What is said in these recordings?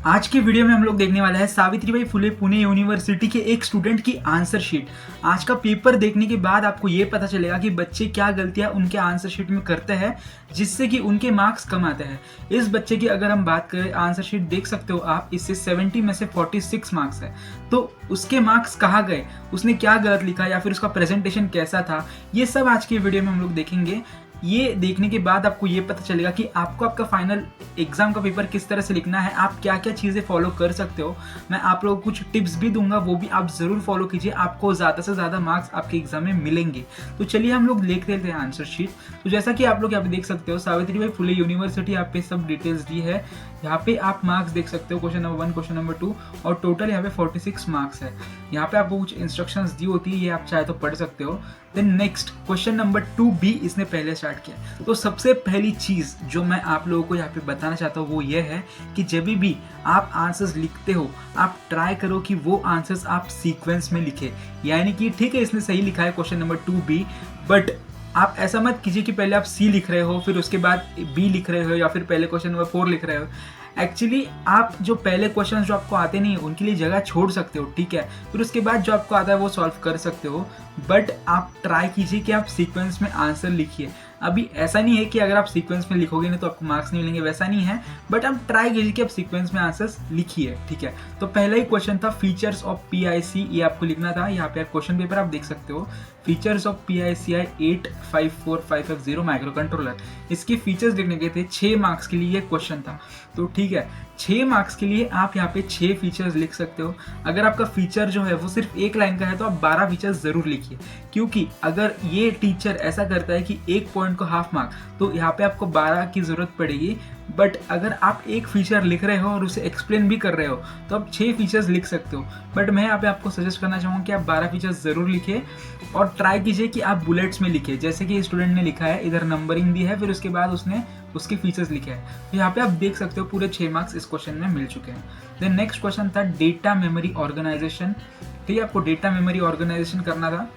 आज के वीडियो में हम लोग देखने वाला है सावित्रीबाई फुले पुणे यूनिवर्सिटी के एक स्टूडेंट की आंसर शीट। आज का पेपर देखने के बाद आपको ये पता चलेगा कि बच्चे क्या गलतियां उनके आंसर शीट में करते हैं जिससे कि उनके मार्क्स कम आते हैं। इस बच्चे की अगर हम बात करें, आंसर शीट देख सकते हो आप, इससे 70 में से 46 मार्क्स है। तो उसके मार्क्स कहाँ गए, उसने क्या गलत लिखा या फिर उसका प्रेजेंटेशन कैसा था, ये सब आज के वीडियो में हम लोग देखेंगे। ये देखने के बाद आपको ये पता चलेगा कि आपको आपका फाइनल एग्जाम का पेपर किस तरह से लिखना है, आप क्या क्या चीज़ें फॉलो कर सकते हो। मैं आप लोगों को कुछ टिप्स भी दूंगा, वो भी आप ज़रूर फॉलो कीजिए, आपको ज़्यादा से ज़्यादा मार्क्स आपके एग्जाम में मिलेंगे। तो चलिए हम लोग देख लेते हैं आंसर शीट। तो जैसा कि आप लोग यहाँ पे देख सकते हो, सावित्रीबाई फुले यूनिवर्सिटी यहाँ पे सब डिटेल्स दी है। यहाँ पे आप मार्क्स देख सकते हो, क्वेश्चन नंबर 1, क्वेश्चन नंबर 2 और टोटल यहाँ पे 46 मार्क्स है। यहाँ पे आपको कुछ इंस्ट्रक्शंस दी होती है, ये आप चाहे तो पढ़ सकते हो। देन नेक्स्ट क्वेश्चन नंबर 2 भी इसने पहले स्टार्ट किया। तो सबसे पहली चीज़ जो मैं आप लोगों को यहाँ पे बताना चाहता हूँ वो ये है कि जब भी आप आंसर्स लिखते हो, आप ट्राई करो कि वो आंसर्स आप सीक्वेंस में लिखे। यानी कि ठीक है, इसने सही लिखा है क्वेश्चन नंबर 2 भी, बट आप ऐसा मत कीजिए कि पहले आप सी लिख रहे हो फिर उसके बाद बी लिख रहे हो या फिर पहले क्वेश्चन नंबर 4 लिख रहे हो। एक्चुअली आप जो पहले क्वेश्चन जो आपको आते नहीं है उनके लिए जगह छोड़ सकते हो, ठीक है, फिर उसके बाद जो आपको आता है वो सॉल्व कर सकते हो। बट आप ट्राई कीजिए कि आप सीक्वेंस में आंसर लिखिए। अभी ऐसा नहीं है कि अगर आप सीक्वेंस में लिखोगे नहीं तो आपको मार्क्स नहीं मिलेंगे, वैसा नहीं है, बट आप ट्राई कीजिए कि आप सीक्वेंस में आंसर्स लिखिए, ठीक है। तो पहला ही क्वेश्चन था फीचर्स ऑफ PIC, ये आपको लिखना था। यहाँ पे क्वेश्चन पेपर आप देख सकते हो, features of PICI 854550 micro controller. इसके फीचर्स लिखने के थे, 6 मार्क्स के लिए ये क्वेश्चन था। तो ठीक है, 6 मार्क्स के लिए आप यहाँ पे 6 फीचर्स लिख सकते हो। अगर आपका फीचर जो है वो सिर्फ एक लाइन का है तो आप 12 फीचर्स जरूर लिखिए, क्योंकि अगर ये टीचर ऐसा करता है कि एक पॉइंट को हाफ मार्क, तो यहाँ पे आपको 12 की जरूरत पड़ेगी। बट अगर आप एक फीचर लिख रहे हो और उसे एक्सप्लेन भी कर रहे हो तो आप 6 फीचर्स लिख सकते हो। बट मैं यहाँ पे आपको सजेस्ट करना चाहूँगा कि आप 12 फीचर्स जरूर लिखिए और ट्राई कीजिए कि आप बुलेट्स में लिखिए, जैसे कि स्टूडेंट ने लिखा है, इधर नंबरिंग दी है, फिर उसके बाद उसने उसके फीचर्स लिखे हैं। तो यहाँ पे आप देख सकते हो पूरे 6 मार्क्स इस क्वेश्चन में मिल चुके हैं। देन नेक्स्ट क्वेश्चन था डेटा मेमोरी ऑर्गेनाइजेशन। ठीक है, आपको डेटा मेमोरी ऑर्गेनाइजेशन करना था।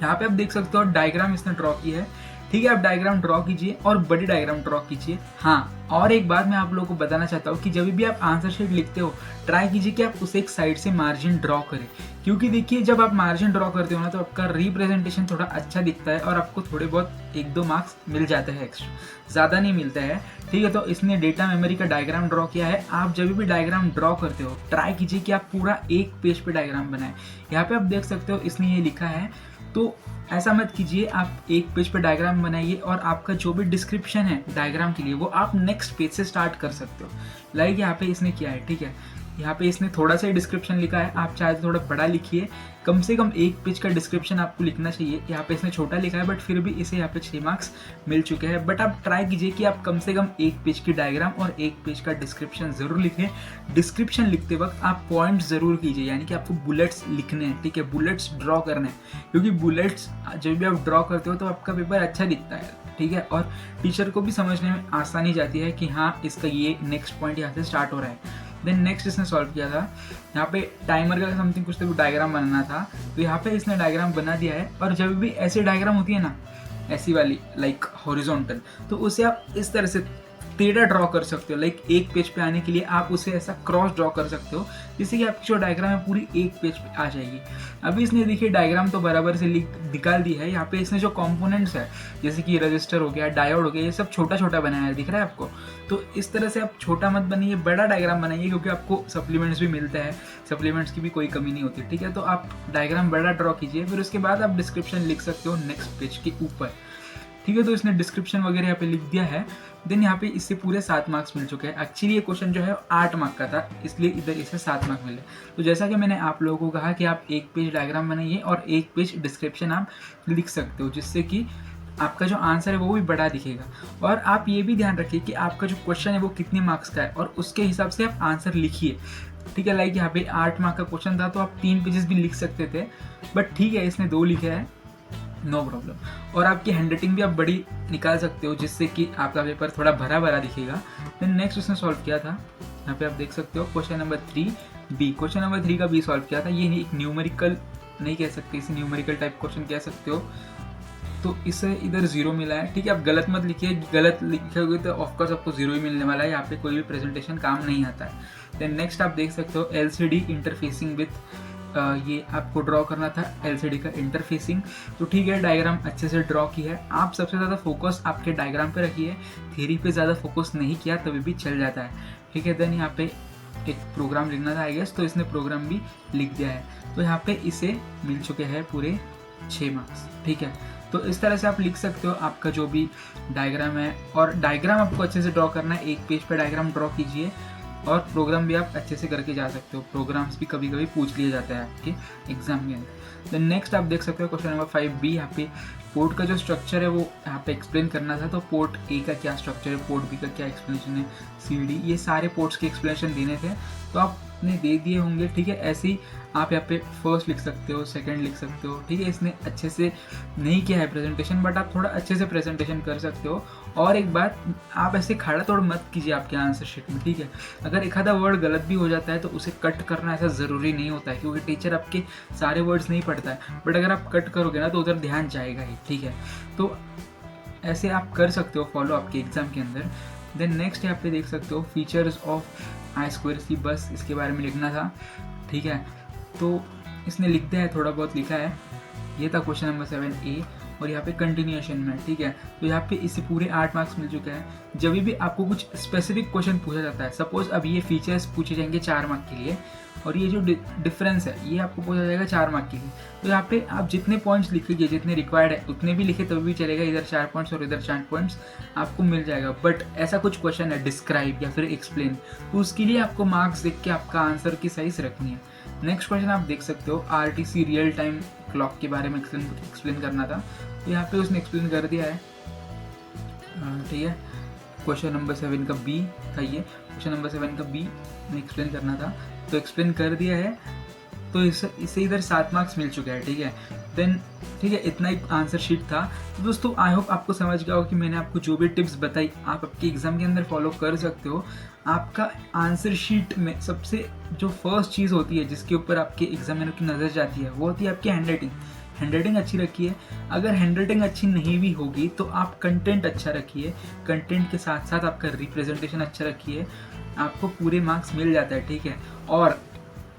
यहाँ पे आप देख सकते हो डायग्राम इसने ड्रॉ की है, ठीक है, आप डायग्राम ड्रॉ कीजिए और बड़ी डायग्राम ड्रॉ कीजिए। हाँ, और एक बात मैं आप लोगों को बताना चाहता हूँ कि जब भी आप आंसर शीट लिखते हो ट्राई कीजिए कि आप उसे एक साइड से मार्जिन ड्रॉ करें, क्योंकि देखिए जब आप मार्जिन ड्रॉ करते हो ना तो आपका रिप्रेजेंटेशन थोड़ा अच्छा दिखता है और आपको थोड़े बहुत 1-2 मार्क्स मिल जाते हैं एक्स्ट्रा, ज़्यादा नहीं मिलते हैं, ठीक है। तो इसने डेटा मेमोरी का डायग्राम ड्रॉ किया है। आप जब भी डायग्राम ड्रॉ करते हो ट्राई कीजिए कि आप पूरा एक पेज पे डायग्राम बनाएं। यहाँ पे आप देख सकते हो इसने ये लिखा है, तो ऐसा मत कीजिए, आप एक पेज पे डायग्राम बनाइए और आपका जो भी डिस्क्रिप्शन है डायग्राम के लिए वो आप नेक्स्ट पेज से स्टार्ट कर सकते हो। लाइक यहाँ पे इसने किया है, ठीक है, यहाँ पे इसने थोड़ा सा ही डिस्क्रिप्शन लिखा है, आप चाहे तो थोड़ा बड़ा लिखिए, कम से कम एक पेज का डिस्क्रिप्शन आपको लिखना चाहिए। यहाँ पे इसने छोटा लिखा है बट फिर भी इसे यहाँ पे 6 मार्क्स मिल चुके हैं। बट आप ट्राई कीजिए कि आप कम से कम एक पेज की डायग्राम और एक पेज का डिस्क्रिप्शन जरूर लिखें। डिस्क्रिप्शन लिखते वक्त आप पॉइंट्स जरूर कीजिए, यानी कि आपको बुलेट्स लिखने हैं, ठीक है, बुलेट्स ड्रॉ करने हैं, क्योंकि बुलेट्स जब भी आप ड्रॉ करते हो तो आपका पेपर अच्छा दिखता है, ठीक है, और टीचर को भी समझने में आसानी जाती है कि हाँ इसका ये नेक्स्ट पॉइंट यहाँ से स्टार्ट हो रहा है। देन नेक्स्ट इसने सॉल्व किया था, यहाँ पे टाइमर का समथिंग कुछ तो डायग्राम बनाना था, तो यहाँ पे इसने डायग्राम बना दिया है। और जब भी ऐसी डायग्राम होती है ना, ऐसी वाली लाइक हॉरिजॉन्टल, तो उसे आप इस तरह से टेढ़ा ड्रॉ कर सकते हो। लाइक एक पेज पे आने के लिए आप उसे ऐसा क्रॉस ड्रॉ कर सकते हो, जिससे कि आपकी जो डायग्राम है पूरी एक पेज पे आ जाएगी। अभी इसने देखिए डायग्राम तो बराबर से निकाल दी है। यहाँ पे इसने जो कंपोनेंट्स है जैसे कि रजिस्टर हो गया, डायोड हो गया, ये सब छोटा छोटा बनाया है, दिख रहा है आपको। तो इस तरह से आप छोटा मत बनाइए, बड़ा डायग्राम बनाइए, क्योंकि आपको सप्लीमेंट्स भी मिलते हैं, सप्लीमेंट्स की भी कोई कमी नहीं होती, ठीक है। तो आप डायग्राम बड़ा ड्रॉ कीजिए, फिर उसके बाद आप डिस्क्रिप्शन लिख सकते हो नेक्स्ट पेज के ऊपर, ठीक है। तो इसने डिस्क्रिप्शन वगैरह यहाँ पे लिख दिया है। देन यहाँ पे इससे पूरे 7 मार्क्स मिल चुके हैं। एक्चुअली ये क्वेश्चन जो है 8 मार्क का था, इसलिए इधर इसे 7 मार्क मिले। तो जैसा कि मैंने आप लोगों को कहा कि आप एक पेज डायग्राम बनाइए और एक पेज डिस्क्रिप्शन आप लिख सकते हो, जिससे कि आपका जो आंसर है वो भी बड़ा दिखेगा। और आप ये भी ध्यान रखिए कि आपका जो क्वेश्चन है वो कितने मार्क्स का है और उसके हिसाब से आप आंसर लिखिए, ठीक है। लाइक यहाँ पे 8 मार्क का क्वेश्चन था तो आप 3 पेजेस भी लिख सकते थे, बट ठीक है इसने 2 लिखे हैं, नो प्रॉब्लम। और आपकी हैंड राइटिंग भी आप बड़ी निकाल सकते हो, जिससे कि आपका पेपर थोड़ा भरा भरा दिखेगा। देन नेक्स्ट उसने सॉल्व किया था, यहाँ पे आप देख सकते हो question number 3B, question number 3 का बी सॉल्व किया था। ये एक न्यूमेरिकल नहीं कह सकते, इसे न्यूमेरिकल टाइप क्वेश्चन कह सकते हो। तो इसे इधर 0 मिला है, ठीक है। आप गलत मत लिखिए, गलत लिखोगे तो ऑफकोर्स आपको 0 ही मिलने वाला है, यहाँ पे कोई भी प्रेजेंटेशन काम नहीं आता है। देन नेक्स्ट आप देख सकते हो LCD इंटरफेसिंग विथ ये आपको ड्रॉ करना था LCD का इंटरफेसिंग। तो ठीक है, डायग्राम अच्छे से ड्रॉ की है। आप सबसे ज़्यादा फोकस आपके डायग्राम पे रखिए, थ्योरी पे ज़्यादा फोकस नहीं किया तभी भी चल जाता है, ठीक है। देन यहाँ पे एक प्रोग्राम लिखना था आई गेस, तो इसने प्रोग्राम भी लिख दिया है। तो यहाँ पे इसे मिल चुके हैं पूरे 6 मार्क्स, ठीक है। तो इस तरह से आप लिख सकते हो आपका जो भी डायग्राम है, और डायग्राम आपको अच्छे से ड्रॉ करना है, एक पेज पे डायग्राम ड्रॉ कीजिए, और प्रोग्राम भी आप अच्छे से करके जा सकते हो। प्रोग्राम्स भी कभी कभी पूछ लिए जाते हैं आपके एग्जाम के अंदर। देन नेक्स्ट आप देख सकते हो क्वेश्चन नंबर 5B, यहाँ पे पोर्ट का जो स्ट्रक्चर है वो यहाँ पे एक्सप्लेन करना था। तो पोर्ट ए का क्या स्ट्रक्चर है, पोर्ट बी का क्या एक्सप्लेनेशन है, CD, ये सारे पोर्ट्स के एक्सप्लेनेशन देने थे, तो आपने दे दिए होंगे, ठीक है। ऐसे ही आप यहाँ पे फर्स्ट लिख सकते हो, सेकंड लिख सकते हो, ठीक है। इसने अच्छे से नहीं किया है प्रेजेंटेशन, बट आप थोड़ा अच्छे से प्रेजेंटेशन कर सकते हो। और एक बात, आप ऐसे खड़ा तोड़ मत कीजिए आपके आंसर शीट में, ठीक है। अगर एक आधा वर्ड गलत भी हो जाता है तो उसे कट करना ऐसा ज़रूरी नहीं होता है, क्योंकि टीचर आपके सारे वर्ड्स नहीं पढ़ता है, बट अगर आप कट करोगे ना तो उधर ध्यान जाएगा ही, ठीक है। तो ऐसे आप कर सकते हो फॉलो आपके एग्जाम के अंदर। देन नेक्स्ट यहाँ पे देख सकते हो फीचर्स ऑफ I²C, बस इसके बारे में लिखना था, ठीक है। तो इसने लिख दिया है, थोड़ा बहुत लिखा है। ये था क्वेश्चन नंबर 7A, और यहाँ पे कंटिन्यूएशन में, ठीक है। तो यहाँ पे इससे पूरे 8 मार्क्स मिल चुके हैं। जब भी आपको कुछ स्पेसिफिक क्वेश्चन पूछा जाता है, सपोज अब ये फीचर्स पूछे जाएंगे 4 मार्क के लिए, और ये जो डिफरेंस है ये आपको पूछा जाएगा 4 मार्क के लिए, तो यहाँ पे आप जितने पॉइंट्स लिखेंगे, जितने रिक्वायर्ड है उतने भी लिखे तभी भी चलेगा, इधर 4 पॉइंट्स और इधर 4 पॉइंट्स आपको मिल जाएगा। बट ऐसा कुछ क्वेश्चन है डिस्क्राइब या फिर एक्सप्लेन, तो उसके लिए आपको मार्क्स देख के आपका आंसर की साइज रखनी है। नेक्स्ट क्वेश्चन आप देख सकते हो RTC रियल टाइम क्लॉक के बारे में एक्सप्लेन करना था, तो यहाँ पे उसने एक्सप्लेन कर दिया है, ठीक है। क्वेश्चन नंबर 7 का B था ये, क्वेश्चन नंबर 7 का B में एक्सप्लेन करना था, तो एक्सप्लेन कर दिया है। तो इससे इधर 7 मार्क्स मिल चुके हैं, ठीक है। देन ठीक है, इतना ही आंसर शीट था। तो दोस्तों आई होप आपको समझ गया हो कि मैंने आपको जो भी टिप्स बताई आप आपके एग्जाम के अंदर फॉलो कर सकते हो। आपका आंसर शीट में सबसे जो फर्स्ट चीज़ होती है जिसके ऊपर आपके एग्जामिनर की नज़र जाती है वो होती है आपकी हैंडराइटिंग अच्छी रखिए। अगर हैंडराइटिंग अच्छी नहीं भी होगी तो आप कंटेंट अच्छा रखिए, कंटेंट के साथ साथ आपका रिप्रेजेंटेशन अच्छा रखिए, आपको पूरे मार्क्स मिल जाता है, ठीक है। और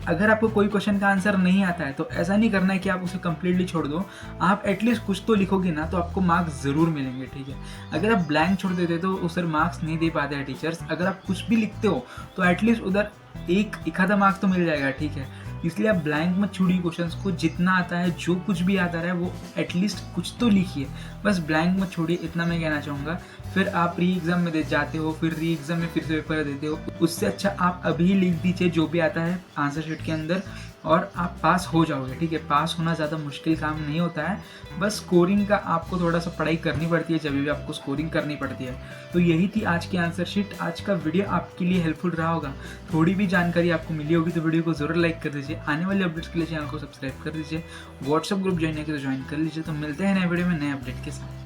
अगर आपको कोई क्वेश्चन का आंसर नहीं आता है तो ऐसा नहीं करना है कि आप उसे कम्प्लीटली छोड़ दो, आप एटलीस्ट कुछ तो लिखोगे ना, तो आपको मार्क्स ज़रूर मिलेंगे, ठीक है। अगर आप ब्लैंक छोड़ देते तो उस मार्क्स नहीं दे पाते हैं टीचर्स। अगर आप कुछ भी लिखते हो तो एटलीस्ट उधर एक आधा मार्क्स तो मिल जाएगा, ठीक है। इसलिए आप ब्लैंक मत छोड़िए क्वेश्चंस को, जितना आता है जो कुछ भी आता है वो एटलीस्ट कुछ तो लिखिए, बस ब्लैंक मत छोड़िए, इतना मैं कहना चाहूँगा। फिर आप री एग्ज़ाम में दे जाते हो, फिर री एग्ज़ाम में फिर से पेपर देते हो, उससे अच्छा आप अभी लिख दीजिए जो भी आता है आंसर शीट के अंदर और आप पास हो जाओगे, ठीक है। पास होना ज़्यादा मुश्किल काम नहीं होता है, बस स्कोरिंग का आपको थोड़ा सा पढ़ाई करनी पड़ती है, जब भी आपको स्कोरिंग करनी पड़ती है। तो यही थी आज की आंसर शीट। आज का वीडियो आपके लिए हेल्पफुल रहा होगा, थोड़ी भी जानकारी आपको मिली होगी तो वीडियो को ज़रूर लाइक कर दीजिए। आने वाले अपडेट्स के लिए चैनल को सब्सक्राइब कर दीजिए, व्हाट्सएप ग्रुप ज्वाइन है तो ज्वाइन कर लीजिए। तो मिलते हैं नए वीडियो में नए अपडेट के साथ।